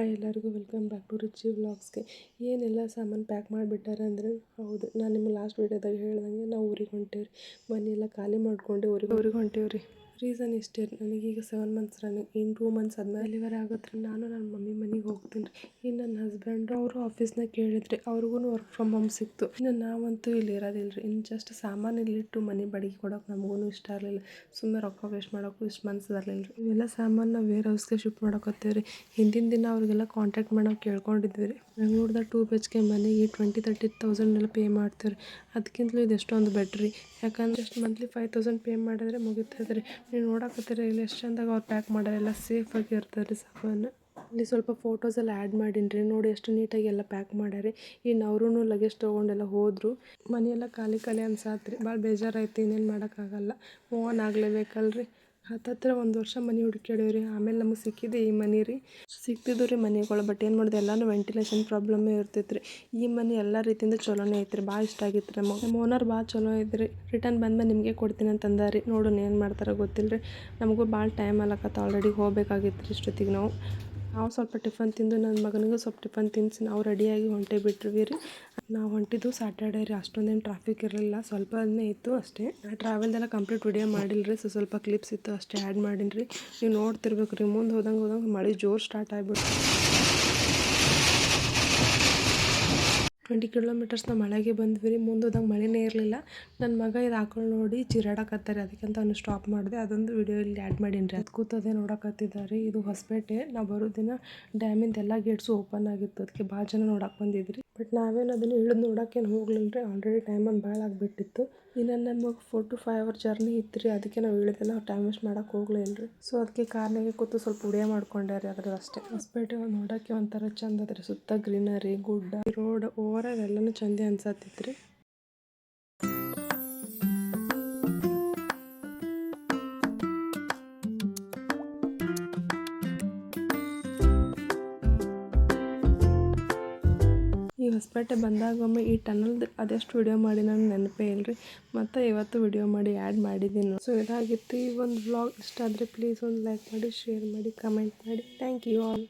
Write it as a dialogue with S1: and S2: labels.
S1: Hi ಎಲ್ಲರಿಗೂ welcome back to Richie ವ್ಲಾಗ್ಸ್ಗೆ. ಏನೆಲ್ಲ ಸಾಮಾನು ಪ್ಯಾಕ್ ಮಾಡಿಬಿಟ್ಟಾರೆ ಅಂದರೆ, ಹೌದು, ನಾನು ನಿಮ್ಗೆ ಲಾಸ್ಟ್ ವೀಡಿಯೋದಾಗ ಹೇಳ್ದಂಗೆ ನಾವು ಊರಿಗೆ ಹೊಂಟೇವ್ರಿ. ಮನೆಯೆಲ್ಲ ಖಾಲಿ ಮಾಡ್ಕೊಂಡು ಊರಿಗೆ ಹೊಂಟೇವ್ರಿ. ರೀಸನ್ ಇಷ್ಟೇ, ನನಗೀಗ 7 ಮಂತ್ಸ್ ರನ್ನಿಂಗ್. ಇನ್ನು 2 ಮಂತ್ಸ್ ಆದ್ಮೇಲೆ ಡೆಲಿವರಿ ಆಗುತ್ತೆ. ನಾನು ನನ್ನ ಮಮ್ಮಿ ಮನೆಗೆ ಹೋಗ್ತೀನಿ ರೀ. ಇನ್ನು ನನ್ನ ಹಸ್ಬೆಂಡು ಅವರು ಆಫೀಸ್ನಾಗ ಕೇಳಿದ್ರಿ, ಅವ್ರಿಗೂ ವರ್ಕ್ ಫ್ರಮ್ ಹೋಮ್ ಸಿಕ್ತು. ಇನ್ನು ನಾವಂತೂ ಇಲ್ಲಿ ಇರೋದಿಲ್ಲ ರೀ. ಇನ್ನು ಜಸ್ಟ್ ಸಾಮಾನು ಇಲ್ಲಿಟ್ಟು ಮನೆ ಬಾಡಿಗೆ ಕೊಡೋಕೆ ನಮಗೂ ಇಷ್ಟ ಇರಲಿಲ್ಲ. ಸುಮ್ಮನೆ ರೊಕ್ಕ ವೇಸ್ಟ್ ಮಾಡೋಕ್ಕೂ ಇಷ್ಟು ಮನ್ಸು ಬರಲಿಲ್ಲ ರೀ. ಇವೆಲ್ಲ ಸಾಮಾನು ನಾವು ವೇರ್ ಹೌಸ್ಗೆ ಶಿಫ್ಟ್ ಮಾಡೋಕತ್ತೇವೆ ರೀ. ಹಿಂದಿನ ದಿನ ಅವ್ರಿಗೆಲ್ಲ ಕಾಂಟ್ಯಾಕ್ಟ್ ಮಾಡೋಕೆ ಕೇಳ್ಕೊಂಡಿದ್ವಿ ರೀ. ಬೆಂಗ್ಳೂರ್ದಾಗ 2 BHK ಮನೆಗೆ 20,000-30,000 ಎಲ್ಲ ಪೇ ಮಾಡ್ತೀವಿ ರೀ. ಅದಕ್ಕಿಂತಲೂ ಇದು ಎಷ್ಟೊಂದು ಬೆಟ್ರಿ. ಯಾಕಂದ್ರೆ ಎಷ್ಟು ಮಂತ್ಲಿ 5,000 ಪೇ ಮಾಡಿದ್ರೆ ಮುಗಿತದೆ ರೀ. ನೀವು ನೋಡಕತ್ತೀರಿ ಇಲ್ಲಿ ಎಷ್ಟು ಚಂದಾಗ ಅವ್ರು ಪ್ಯಾಕ್ ಮಾಡ್ಯಾರ. ಎಲ್ಲ ಸೇಫಾಗಿ ಇರ್ತಾರೆ ರೀ ಸಾಮಾನು. ಇಲ್ಲಿ ಸ್ವಲ್ಪ ಫೋಟೋಸ್ ಎಲ್ಲ ಆ್ಯಡ್ ಮಾಡೀನಿ ರೀ. ನೋಡಿ ಎಷ್ಟು ನೀಟಾಗಿ ಎಲ್ಲ ಪ್ಯಾಕ್ ಮಾಡ್ಯಾರಿ. ಇನ್ನು ಅವರೂ ಲಗೇಜ್ ತೊಗೊಂಡೆಲ್ಲ ಹೋದರು. ಮನೆಯೆಲ್ಲ ಖಾಲಿ ಅನ್ಸಾತ್ರಿ. ಭಾಳ ಬೇಜಾರಾಯ್ತು. ಇನ್ನೇನು ಮಾಡೋಕ್ಕಾಗಲ್ಲ, ಮೂವ್ ಆನ್ ಆಗಲೇಬೇಕಲ್ರಿ. ಹತ್ತತ್ರ 1 ವರ್ಷ ಮನೆ ಹುಡುಕ್ಯಾಡೀವಿ. ಆಮೇಲೆ ನಮಗೆ ಸಿಕ್ಕಿದೆ ಈ ಮನೆ ರೀ. ಸಿಕ್ತಿದ್ದು ರೀ ಮನೆಗಳು. ಬಟ್ ಏನು ಮಾಡಿದೆ, ಎಲ್ಲನೂ ವೆಂಟಿಲೇಷನ್ ಪ್ರಾಬ್ಲಮ್ಮೇ ಇರ್ತೈತೆ ರೀ. ಈ ಮನೆ ಎಲ್ಲ ರೀತಿಯಿಂದ ಚಲೋನೇ ಐತ್ರಿ. ಭಾಳ ಇಷ್ಟ ಆಗಿತ್ತು ರೀ ನಮಗೆ. ನಮ್ಮ ಓನರ್ ಭಾಳ ಚಲೋ ಐತ್ರಿ. ರಿಟರ್ನ್ ಬಂದ್ಮೇಲೆ ನಿಮಗೆ ಕೊಡ್ತೀನಿ ಅಂತಂದ ರೀ. ನೋಡೋಣ ಏನು ಮಾಡ್ತಾರೋ ಗೊತ್ತಿಲ್ಲ ರೀ. ನಮಗೂ ಭಾಳ ಟೈಮ್ ಆಲಕತ್ತ. ಆಲ್ರೆಡಿ ಹೋಗ್ಬೇಕಾಗಿತ್ತು ರೀ ಇಷ್ಟೊತ್ತಿಗೆ. ನಾವು ಸ್ವಲ್ಪ ಟಿಫನ್ ತಿಂದು ನನ್ನ ಮಗನಿಗೂ ಸ್ವಲ್ಪ ಟಿಫನ್ ತಿನ್ನಿಸಿ ನಾವು ರೆಡಿಯಾಗಿ ಹೊಂಟೇ ಬಿಟ್ವಿ ರೀ. ನಾವು ಹೊಂಟಿದ್ದು ಸ್ಯಾಟರ್ಡೇ ರೀ. ಅಷ್ಟೊಂದೇನು ಟ್ರಾಫಿಕ್ ಇರಲಿಲ್ಲ, ಸ್ವಲ್ಪನೇ ಇತ್ತು ಅಷ್ಟೇ. ಟ್ರಾವೆಲ್ದೆಲ್ಲ ಕಂಪ್ಲೀಟ್ ವಿಡಿಯೋ ಮಾಡಿಲ್ಲ ರೀ. ಸ್ವಲ್ಪ ಕ್ಲಿಪ್ಸ್ ಇತ್ತು ಅಷ್ಟೇ ಆ್ಯಡ್ ಮಾಡೀನಿ ರೀ. ನೀವು ನೋಡ್ತಿರ್ಬೇಕು ರೀ. ಮುಂದೆ ಹೋದಂಗೆ ಮಳೆ ಜೋರು ಸ್ಟಾರ್ಟ್ ಆಗಿಬಿಟ್ಟು 20 ಕಿಲೋಮೀಟರ್ಸ್ ನಾವು ಮಳೆಗೆ ಬಂದ್ವಿ ರೀ. ಮುಂದೆ ಹೋದಂಗೆ ಮಳೆನೇ ಇರಲಿಲ್ಲ. ನನ್ನ ಮಗ ಇದು ಹಾಕೊಂಡು ನೋಡಿ ಚಿರಾಡಕತ್ತಾರೆ. ಅದಕ್ಕಿಂತ ಅವನು ಸ್ಟಾಪ್ ಮಾಡಿದೆ. ಅದೊಂದು ವಿಡಿಯೋ ಇಲ್ಲಿ ಆ್ಯಡ್ ಮಾಡೀನಿ ರೀ. ಅದು ಕೂತದೆ ನೋಡಕತ್ತಿದ್ದಾರೆ. ಇದು ಹೊಸಪೇಟೆ. ನಾವು ಬರೋ ದಿನ ಡ್ಯಾಮಿಂದ ಎಲ್ಲ ಗೇಟ್ಸು ಓಪನ್ ಆಗಿತ್ತು. ಅದಕ್ಕೆ ಭಾಳ ಜನ ನೋಡಕ್ಕೆ ಬಂದಿದ್ರಿ. ಬಟ್ ನಾವೇನು ಅದನ್ನು ಇಳಿದು ನೋಡೋಕ್ಕೇನು ಹೋಗ್ಲಿಲ್ಲ ರೀ. ಆಲ್ರೆಡಿ ಟೈಮ್ ಒಂದು ಭಾಳ ಆಗಿಬಿಟ್ಟಿತ್ತು. ಇನ್ನು ನಮಗೆ 4 to 5 hour ಜರ್ನಿ ಇತ್ತು ರೀ. ಅದಕ್ಕೆ ನಾವು ಇಳಿದೆಲ್ಲ ಟೈಮ್ ವೇಸ್ಟ್ ಮಾಡೋಕ್ಕೆ ಹೋಗಲಿಲ್ಲ ರೀ. ಸೊ ಅದಕ್ಕೆ ಕಾರ್ನಾಗೆ ಕೂತು ಸ್ವಲ್ಪ ವಿಡಿಯೋ ಮಾಡ್ಕೊಂಡೆ ರೀ. ಅದ್ರದ್ದು ಅಷ್ಟೇ. ಹೊಸಪೇಟೆ ನೋಡೋಕ್ಕೆ ಒಂಥರ ಚಂದ ಅದ ರೀ. ಸುತ್ತ ಗ್ರೀನರಿ, ಗುಡ್ಡ, ರೋಡ್, ಓವರಾಲ್ ಎಲ್ಲನೂ ಚಂದ ಅನ್ಸತ್ತಿತ್ತು ರೀ. ಈ ಹೊಸಪೇಟೆ ಬಂದಾಗ ಒಮ್ಮೆ ಈ ಟನಲ್ದು ಅದೆಷ್ಟು ವಿಡಿಯೋ ಮಾಡಿ ನಾನು ನೆನಪೇ ಇಲ್ಲ ರೀ. ಮತ್ತು ಇವತ್ತು ವಿಡಿಯೋ ಮಾಡಿ ಆ್ಯಡ್ ಮಾಡಿದ್ದೀನಿ. ಸೊ ಇದಾಗಿತ್ತು ಈ ಒಂದು ವ್ಲಾಗ್. ಇಷ್ಟ ಆದರೆ ಪ್ಲೀಸ್ ಒಂದು ಲೈಕ್ ಮಾಡಿ, ಶೇರ್ ಮಾಡಿ, ಕಮೆಂಟ್ ಮಾಡಿ. Thank you all.